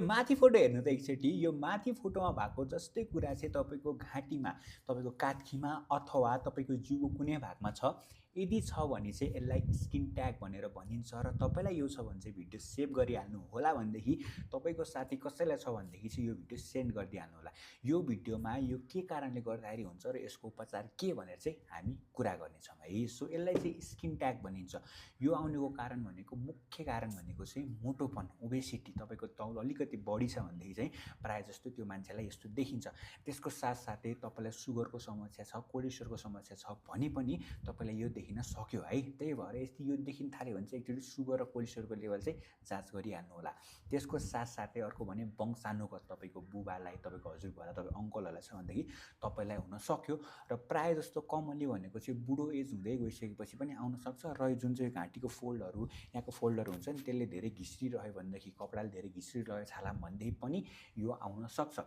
माथि फोटो हेर्नु त एकचोटि यो माथि फोटोमा भएको जस्तै कुरा चाहिँ तपाईँको घाँटीमा, तपाईँको काखीमा अथवा तपाईँको जिउको कुनै भागमा छ। यदि छ भने चाहिँ यसलाई स्किन ट्याग भनेर भनिन्छ र तपाईँलाई यो छ भने चाहिँ भिडियो सेभ गरिहाल्नु होला भनेदेखि तपाईँको साथी कसैलाई छ भनेदेखि चाहिँ यो भिडियो सेन्ड गरिदिइहाल्नु होला। यो भिडियोमा यो के कारणले गर्दाखेरि हुन्छ र यसको उपचार के भनेर चाहिँ हामी कुरा गर्नेछौँ है। सो यसलाई चाहिँ स्किन ट्याग भनिन्छ। यो आउनुको कारण भनेको मुख्य कारण भनेको चाहिँ मोटोपन, ओबेसिटी, तपाईँको तौल अलिकति बढी छ भनेदेखि चाहिँ प्रायः जस्तो त्यो मान्छेलाई यस्तो देखिन्छ। त्यसको साथसाथै तपाईँलाई सुगरको समस्या छ, कोलेस्ट्रोलको समस्या छ भने पनि तपाईँलाई यो देखिन सक्यो है। त्यही भएर यदि यो देखिन थाल्यो भने चाहिँ एकचोटि सुगर र कोलेस्ट्रोलको लेभल चाहिँ जाँच गरिहाल्नु होला। त्यसको साथसाथै अर्को भने वंशानुगत, तपाईँको बुबालाई, तपाईँको हजुरबुवालाई, तपाईँको अङ्कलहरूलाई छ भनेदेखि तपाईँलाई हुन सक्यो। र प्रायः जस्तो कमनली भनेको चाहिँ बुढो एज हुँदै गइसकेपछि पनि आउनसक्छ। र जुन चाहिँ घाँटीको फोल्डहरू, यहाँको फोल्डर हुन्छ नि, त्यसले धेरै घिस्रिरह्यो भनेदेखि, कपडाले धेरै घिस्रिरह्यो छालामा भनेदेखि पनि यो आउन सक्छ।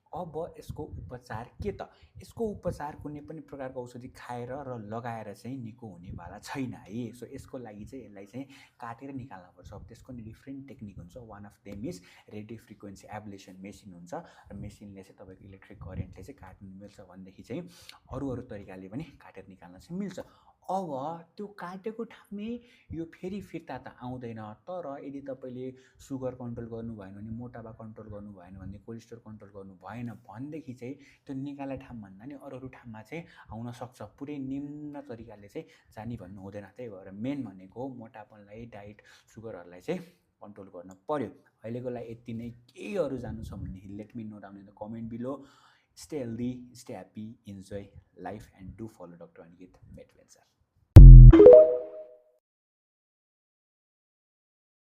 अब यसको उपचार के त? यसको उपचार कुनै पनि प्रकारको औषधि खाएर र लगाएर चाहिँ निको हुनेवाला छैन है। सो यसको लागि चाहिँ यसलाई चाहिँ काटेर निकाल्नुपर्छ। अब त्यसको नि डिफ्रेन्ट टेक्निक हुन्छ। One of them is radio frequency ablation machine हुन्छ र मेसिनले चाहिँ तपाईँको इलेक्ट्रिक करेन्टले चाहिँ काट्नु मिल्छ भनेदेखि चाहिँ अरू तरिकाले पनि काटेर निकाल्न चाहिँ मिल्छ। अब त्यो काटेको ठाउँमै यो फेरि फिर्ता त आउँदैन। तर यदि तपाईँले सुगर कन्ट्रोल गर्नु भएन भने, मोटापा कन्ट्रोल गर्नु भएन भने, कोलेस्ट्रोल कन्ट्रोल गर्नु भएन भनेदेखि चाहिँ त्यो निकाल्ने ठाउँभन्दा नि अरू ठाउँमा चाहिँ आउन सक्छ। पुरै निम्न तरिकाले चाहिँ जाने भन्नु हुँदैन। त्यही भएर मेन भनेको मोटापनलाई, डाइट, सुगरहरूलाई चाहिँ कन्ट्रोल गर्न पर्यो। अहिलेको लागि यति नै। केही अरू जान्नु छ भने let me know down in the comment below. Stay healthy, stay happy, enjoy life, and do follow Dr. Aniket Medvenser.